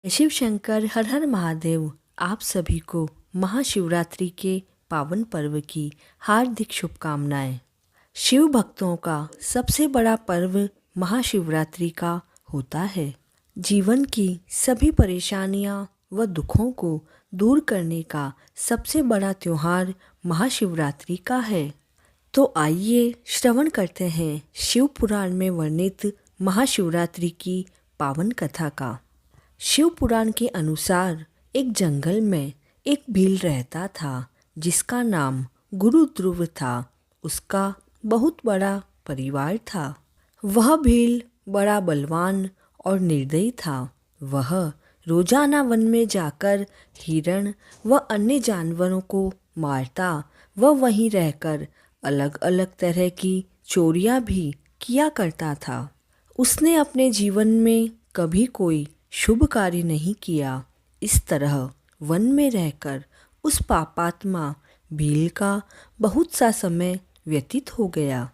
शिव शंकर हर हर महादेव। आप सभी को महाशिवरात्रि के पावन पर्व की हार्दिक शुभकामनाएं। शिव भक्तों का सबसे बड़ा पर्व महाशिवरात्रि का होता है। जीवन की सभी परेशानियां व दुखों को दूर करने का सबसे बड़ा त्योहार महाशिवरात्रि का है। तो आइए श्रवण करते हैं शिव पुराण में वर्णित महाशिवरात्रि की पावन कथा का। शिव पुराण के अनुसार एक जंगल में एक भील रहता था जिसका नाम गुरु ध्रुव था। उसका बहुत बड़ा परिवार था। वह भील बड़ा बलवान और निर्दयी था। वह रोजाना वन में जाकर हिरण व अन्य जानवरों को मारता व वहीं रहकर अलग अलग तरह की चोरियां भी किया करता था। उसने अपने जीवन में कभी कोई शुभ कार्य नहीं किया। इस तरह वन में रहकर उस पापात्मा भील का बहुत सा समय व्यतीत हो गया।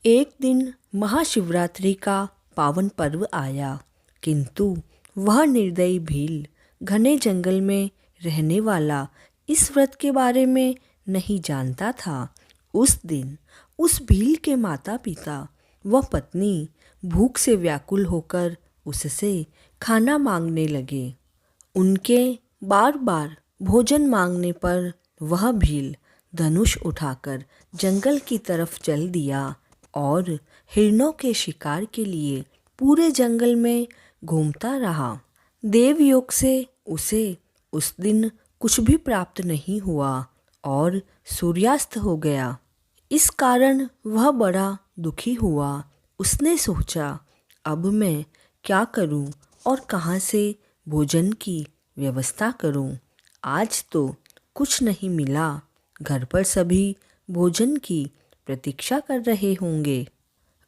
एक दिन महाशिवरात्रि का पावन पर्व आया, किंतु वह निर्दयी भील घने जंगल में रहने वाला इस व्रत के बारे में नहीं जानता था। उस दिन उस भील के माता पिता व पत्नी भूख से व्याकुल होकर उससे खाना मांगने लगे। उनके बार बार भोजन मांगने पर वह भील धनुष उठाकर जंगल की तरफ चल दिया और हिरणों के शिकार के लिए पूरे जंगल में घूमता रहा। देवयोग से उसे उस दिन कुछ भी प्राप्त नहीं हुआ और सूर्यास्त हो गया। इस कारण वह बड़ा दुखी हुआ। उसने सोचा, अब मैं क्या करूं और कहाँ से भोजन की व्यवस्था करूं। आज तो कुछ नहीं मिला। घर पर सभी भोजन की प्रतीक्षा कर रहे होंगे।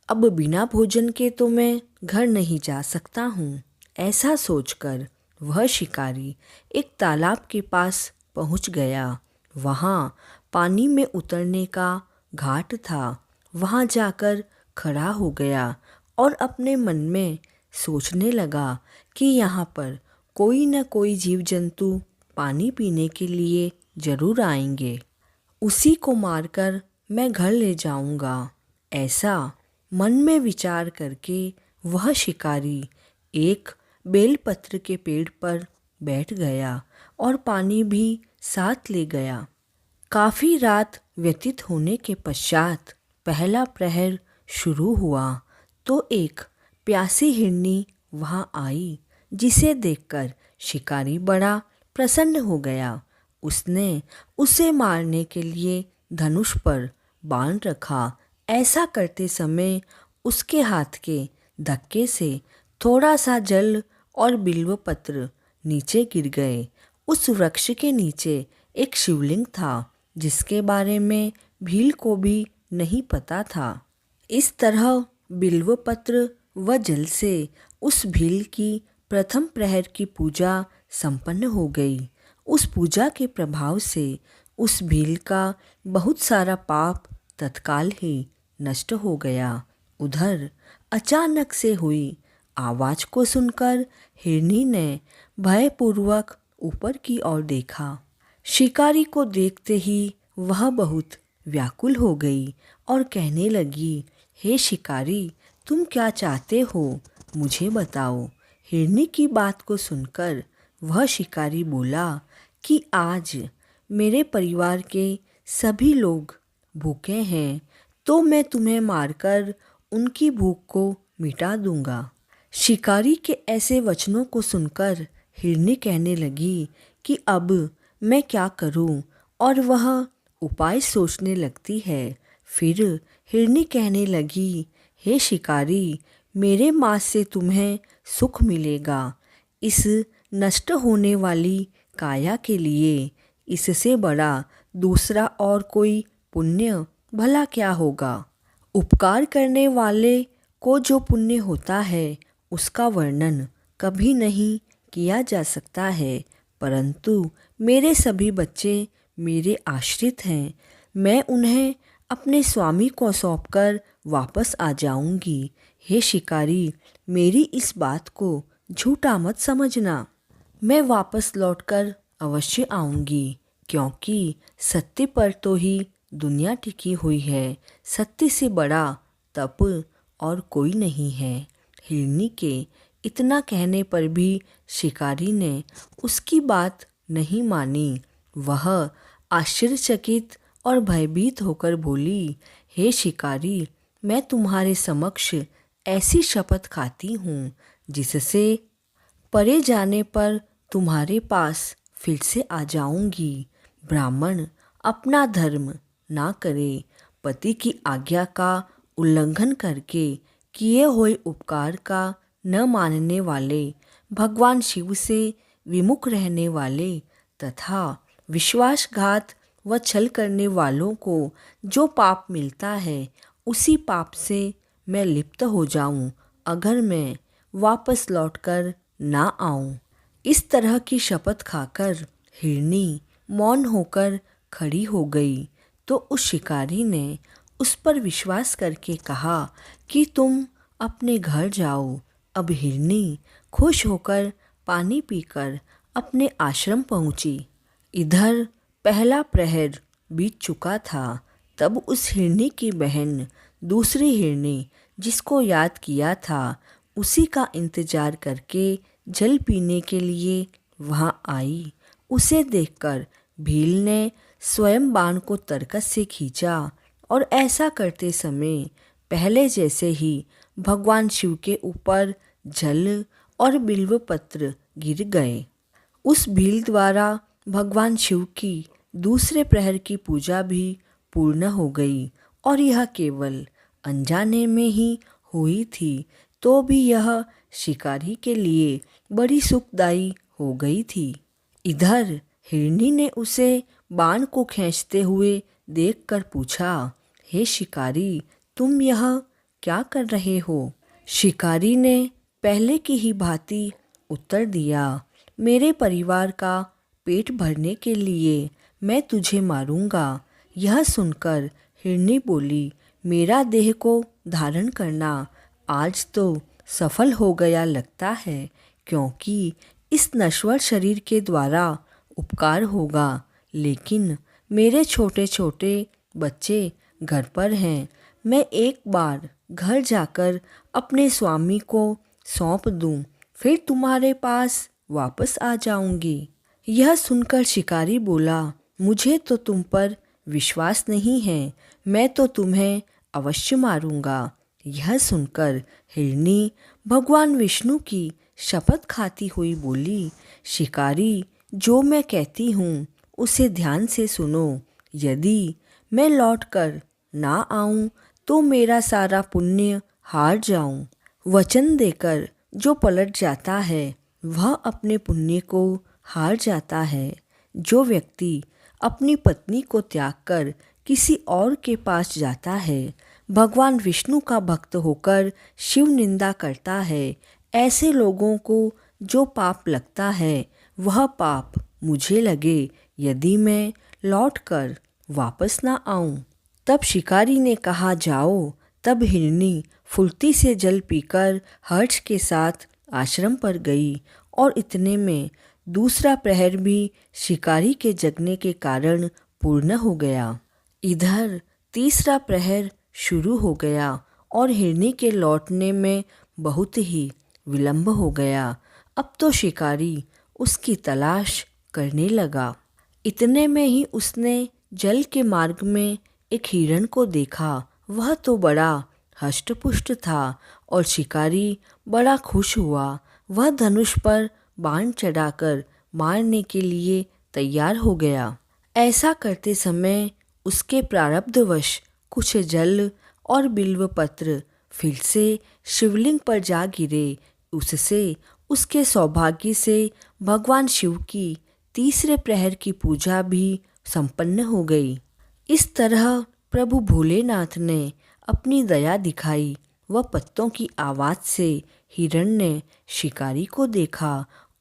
अब बिना भोजन के तो मैं घर नहीं जा सकता हूँ। ऐसा सोचकर वह शिकारी एक तालाब के पास पहुँच गया। वहाँ पानी में उतरने का घाट था। वहाँ जाकर खड़ा हो गया और अपने मन में सोचने लगा कि यहाँ पर कोई न कोई जीव जंतु पानी पीने के लिए जरूर आएंगे। उसी को मारकर मैं घर ले जाऊंगा। ऐसा मन में विचार करके वह शिकारी एक बेलपत्र के पेड़ पर बैठ गया और पानी भी साथ ले गया। काफ़ी रात व्यतीत होने के पश्चात पहला प्रहर शुरू हुआ तो एक प्यासी हिरनी वहाँ आई, जिसे देखकर शिकारी बड़ा प्रसन्न हो गया। उसने उसे मारने के लिए धनुष पर बाण रखा। ऐसा करते समय उसके हाथ के धक्के से थोड़ा सा जल और बिल्व पत्र नीचे गिर गए। उस वृक्ष के नीचे एक शिवलिंग था जिसके बारे में भील को भी नहीं पता था। इस तरह बिल्व पत्र व जल से उस भील की प्रथम प्रहर की पूजा संपन्न हो गई। उस पूजा के प्रभाव से उस भील का बहुत सारा पाप तत्काल ही नष्ट हो गया। उधर अचानक से हुई आवाज को सुनकर हिरनी ने भयपूर्वक ऊपर की ओर देखा। शिकारी को देखते ही वह बहुत व्याकुल हो गई और कहने लगी, हे शिकारी, तुम क्या चाहते हो, मुझे बताओ। हिरनी की बात को सुनकर वह शिकारी बोला कि आज मेरे परिवार के सभी लोग भूखे हैं, तो मैं तुम्हें मारकर उनकी भूख को मिटा दूंगा। शिकारी के ऐसे वचनों को सुनकर हिरनी कहने लगी कि अब मैं क्या करूं, और वह उपाय सोचने लगती है। फिर हिरनी कहने लगी, हे शिकारी, मेरे मांस से तुम्हें सुख मिलेगा। इस नष्ट होने वाली काया के लिए इससे बड़ा दूसरा और कोई पुण्य भला क्या होगा। उपकार करने वाले को जो पुण्य होता है उसका वर्णन कभी नहीं किया जा सकता है, परंतु मेरे सभी बच्चे मेरे आश्रित हैं। मैं उन्हें अपने स्वामी को सौंपकर वापस आ जाऊंगी। हे शिकारी, मेरी इस बात को झूठा मत समझना। मैं वापस लौटकर अवश्य आऊंगी, क्योंकि सत्य पर तो ही दुनिया टिकी हुई है। सत्य से बड़ा तप और कोई नहीं है। हिरनी के इतना कहने पर भी शिकारी ने उसकी बात नहीं मानी। वह आश्चर्यचकित और भयभीत होकर बोली, हे शिकारी, मैं तुम्हारे समक्ष ऐसी शपथ खाती हूँ जिससे परे जाने पर तुम्हारे पास फिर से आ जाऊंगी। ब्राह्मण अपना धर्म ना करे, पति की आज्ञा का उल्लंघन करके किए हुए उपकार का न मानने वाले, भगवान शिव से विमुख रहने वाले तथा विश्वासघात व छल करने वालों को जो पाप मिलता है, उसी पाप से मैं लिप्त हो जाऊं अगर मैं वापस लौटकर ना आऊं। इस तरह की शपथ खाकर हिरनी मौन होकर खड़ी हो गई। तो उस शिकारी ने उस पर विश्वास करके कहा कि तुम अपने घर जाओ। अब हिरनी खुश होकर पानी पीकर अपने आश्रम पहुंची। इधर पहला प्रहर बीत चुका था। तब उस हिरनी की बहन दूसरी हिरनी जिसको याद किया था, उसी का इंतजार करके जल पीने के लिए वहां आई। उसे देखकर भील ने स्वयं बाण को तरकस से खींचा और ऐसा करते समय पहले जैसे ही भगवान शिव के ऊपर जल और बिल्व पत्र गिर गए। उस भील द्वारा भगवान शिव की दूसरे प्रहर की पूजा भी पूर्ण हो गई और यह केवल अनजाने में ही हुई थी, तो भी यह शिकारी के लिए बड़ी सुखदायी हो गई थी। इधर हिरनी ने उसे बाण को खींचते हुए देखकर पूछा, हे शिकारी, तुम यह क्या कर रहे हो? शिकारी ने पहले की ही भांति उत्तर दिया, मेरे परिवार का पेट भरने के लिए मैं तुझे मारूंगा। यह सुनकर हिरनी बोली, मेरा देह को धारण करना आज तो सफल हो गया लगता है, क्योंकि इस नश्वर शरीर के द्वारा उपकार होगा, लेकिन मेरे छोटे छोटे बच्चे घर पर हैं। मैं एक बार घर जाकर अपने स्वामी को सौंप दूं, फिर तुम्हारे पास वापस आ जाऊंगी। यह सुनकर शिकारी बोला, मुझे तो तुम पर विश्वास नहीं है, मैं तो तुम्हें अवश्य मारूंगा। यह सुनकर हिरनी भगवान विष्णु की शपथ खाती हुई बोली, शिकारी, जो मैं कहती हूँ उसे ध्यान से सुनो। यदि मैं लौटकर ना आऊं तो मेरा सारा पुण्य हार जाऊं। वचन देकर जो पलट जाता है वह अपने पुण्य को हार जाता है। जो व्यक्ति अपनी पत्नी को त्याग कर किसी और के पास जाता है, भगवान विष्णु का भक्त होकर शिव निंदा करता है, ऐसे लोगों को जो पाप लगता है वह पाप मुझे लगे यदि मैं लौटकर वापस ना आऊं। तब शिकारी ने कहा, जाओ। तब हिरनी फुर्ती से जल पीकर हर्ष के साथ आश्रम पर गई और इतने में दूसरा प्रहर भी शिकारी के जगने के कारण पूर्ण हो गया। इधर तीसरा प्रहर शुरू हो गया और हिरनी के लौटने में बहुत ही विलंब हो गया। अब तो शिकारी उसकी तलाश करने लगा। इतने में ही उसने जल के मार्ग में एक हिरण को देखा। वह तो बड़ा हष्टपुष्ट था और शिकारी बड़ा खुश हुआ। वह धनुष पर बाण चढ़ाकर मारने के लिए तैयार हो गया। ऐसा करते समय उसके प्रारब्धवश कुछ जल और बिल्व पत्र फिर से शिवलिंग पर जा गिरे। उससे उसके सौभाग्य से भगवान शिव की तीसरे प्रहर की पूजा भी संपन्न हो गई। इस तरह प्रभु भोलेनाथ ने अपनी दया दिखाई व पत्तों की आवाज़ से हिरण ने शिकारी को देखा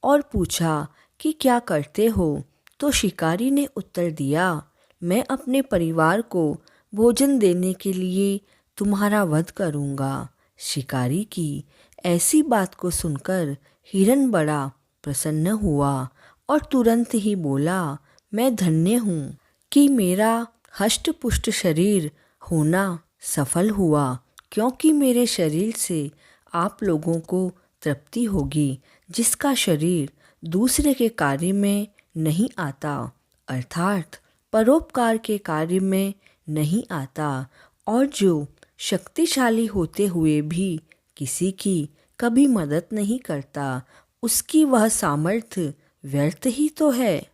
और पूछा कि क्या करते हो? तो शिकारी ने उत्तर दिया, मैं अपने परिवार को भोजन देने के लिए तुम्हारा वध करूँगा। शिकारी की ऐसी बात को सुनकर हिरण बड़ा प्रसन्न हुआ और तुरंत ही बोला, मैं धन्य हूँ कि मेरा हष्ट-पुष्ट शरीर होना सफल हुआ, क्योंकि मेरे शरीर से आप लोगों को तृप्ति होगी, जिसका शरीर दूसरे के कार्य में नहीं आता, अर्थात परोपकार के कार्य में नहीं आता, और जो शक्तिशाली होते हुए भी किसी की कभी मदद नहीं करता, उसकी वह सामर्थ्य व्यर्थ ही तो है।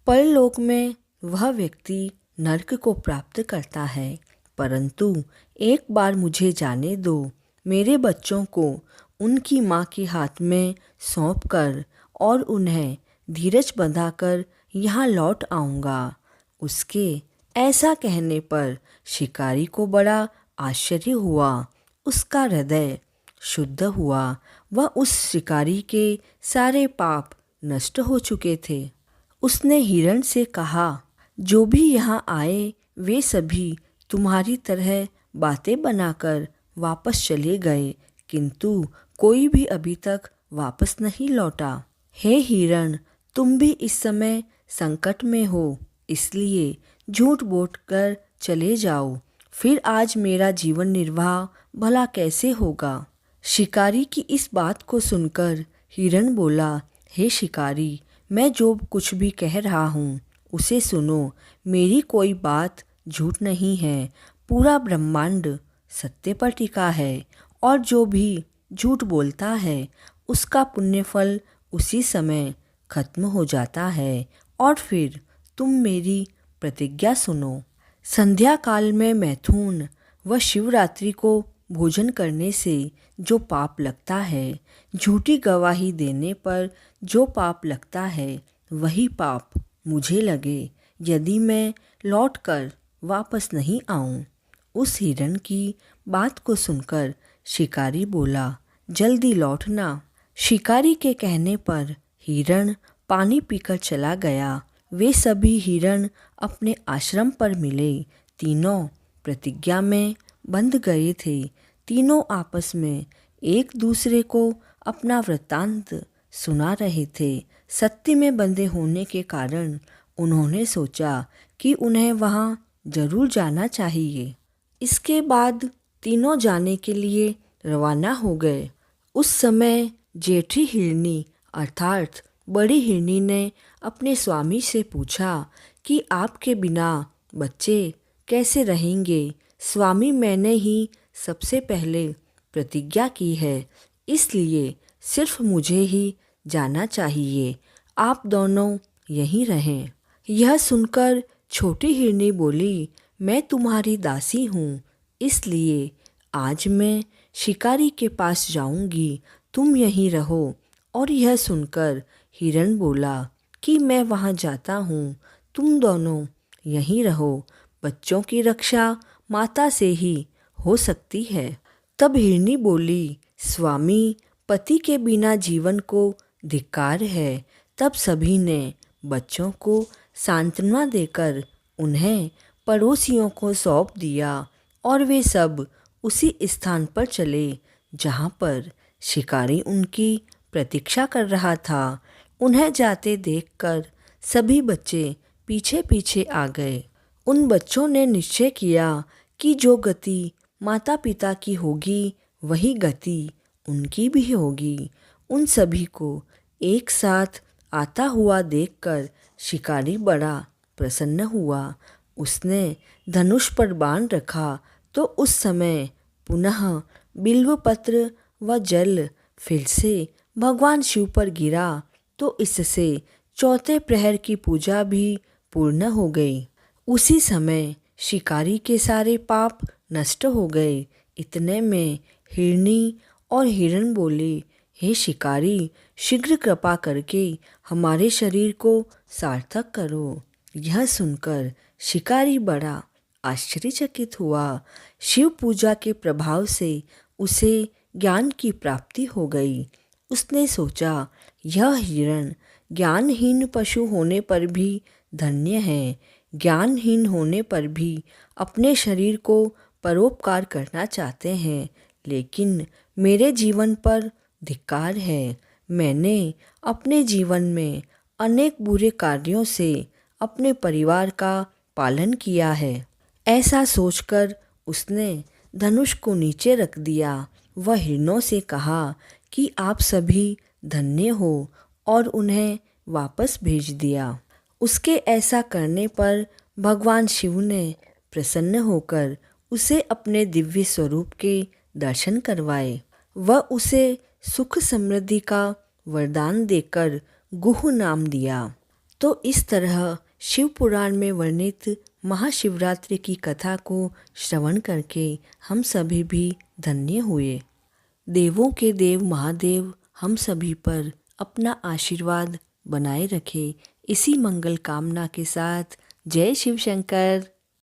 परलोक में वह व्यक्ति नरक को प्राप्त करता है। परंतु एक बार मुझे जाने दो, मेरे बच्चों को उनकी माँ के हाथ में सौंपकर और उन्हें धीरज बंधाकर यहाँ लौट आऊँगा। उसके ऐसा कहने पर शिकारी को बड़ा आश्चर्य हुआ। उसका हृदय शुद्ध हुआ। वह उस शिकारी के सारे पाप नष्ट हो चुके थे। उसने हिरण से कहा, जो भी यहाँ आए वे सभी तुम्हारी तरह बातें बनाकर वापस चले गए, किंतु कोई भी अभी तक वापस नहीं लौटा। हे हिरण, तुम भी इस समय संकट में हो, इसलिए झूठ बोल कर चले जाओ, फिर आज मेरा जीवन निर्वाह भला कैसे होगा। शिकारी की इस बात को सुनकर हिरण बोला, हे शिकारी, मैं जो कुछ भी कह रहा हूँ उसे सुनो। मेरी कोई बात झूठ नहीं है। पूरा ब्रह्मांड सत्य पर टिका है, और जो भी झूठ बोलता है उसका पुण्यफल उसी समय खत्म हो जाता है। और फिर तुम मेरी प्रतिज्ञा सुनो। संध्या काल में मैथुन व शिवरात्रि को भोजन करने से जो पाप लगता है, झूठी गवाही देने पर जो पाप लगता है, वही पाप मुझे लगे यदि मैं लौटकर वापस नहीं आऊं। उस हिरण की बात को सुनकर शिकारी बोला, जल्दी लौटना। शिकारी के कहने पर हिरण पानी पीकर चला गया। वे सभी हिरण अपने आश्रम पर मिले। तीनों प्रतिज्ञा में बंध गए थे। तीनों आपस में एक दूसरे को अपना वृत्तांत सुना रहे थे। सत्य में बंधे होने के कारण उन्होंने सोचा कि उन्हें वहाँ जरूर जाना चाहिए। इसके बाद तीनों जाने के लिए रवाना हो गए। उस समय जेठी हिरनी अर्थात बड़ी हिरनी ने अपने स्वामी से पूछा कि आपके बिना बच्चे कैसे रहेंगे। स्वामी, मैंने ही सबसे पहले प्रतिज्ञा की है, इसलिए सिर्फ मुझे ही जाना चाहिए। आप दोनों यहीं रहें। यह सुनकर छोटी हिरनी बोली, मैं तुम्हारी दासी हूँ, इसलिए आज मैं शिकारी के पास जाऊंगी, तुम यहीं रहो। और यह सुनकर हिरण बोला कि मैं वहाँ जाता हूँ, तुम दोनों यहीं रहो। बच्चों की रक्षा माता से ही हो सकती है। तब हिरनी बोली, स्वामी, पति के बिना जीवन को धिक्कार है। तब सभी ने बच्चों को सांत्वना देकर उन्हें पड़ोसियों को सौंप दिया, और वे सब उसी स्थान पर चले जहाँ पर शिकारी उनकी प्रतीक्षा कर रहा था। उन्हें जाते देखकर सभी बच्चे पीछे पीछे आ गए। उन बच्चों ने निश्चय किया कि जो गति माता पिता की होगी वही गति उनकी भी होगी। उन सभी को एक साथ आता हुआ देखकर शिकारी बड़ा प्रसन्न हुआ। उसने धनुष पर बाण रखा तो उस समय पुनः बिल्वपत्र व जल फिर से भगवान शिव पर गिरा, तो इससे चौथे प्रहर की पूजा भी पूर्ण हो गई। उसी समय शिकारी के सारे पाप नष्ट हो गए। इतने में हिरनी और हिरण बोले, हे शिकारी, शीघ्र कृपा करके हमारे शरीर को सार्थक करो। यह सुनकर शिकारी बड़ा आश्चर्यचकित हुआ। शिव पूजा के प्रभाव से उसे ज्ञान की प्राप्ति हो गई। उसने सोचा, यह हिरण ज्ञानहीन पशु होने पर भी धन्य है। ज्ञानहीन होने पर भी अपने शरीर को परोपकार करना चाहते हैं, लेकिन मेरे जीवन पर धिक्कार है। मैंने अपने जीवन में अनेक बुरे कार्यों से अपने परिवार का पालन किया है। ऐसा सोचकर उसने धनुष को नीचे रख दिया। वह हिरणों से कहा कि आप सभी धन्य हो और उन्हें वापस भेज दिया। उसके ऐसा करने पर भगवान शिव ने प्रसन्न होकर उसे अपने दिव्य स्वरूप के दर्शन करवाए। वह उसे सुख समृद्धि का वरदान देकर गुह नाम दिया। तो इस तरह शिव पुराण में वर्णित महाशिवरात्रि की कथा को श्रवण करके हम सभी भी धन्य हुए। देवों के देव महादेव हम सभी पर अपना आशीर्वाद बनाए रखे। इसी मंगल कामना के साथ जय शिव शंकर।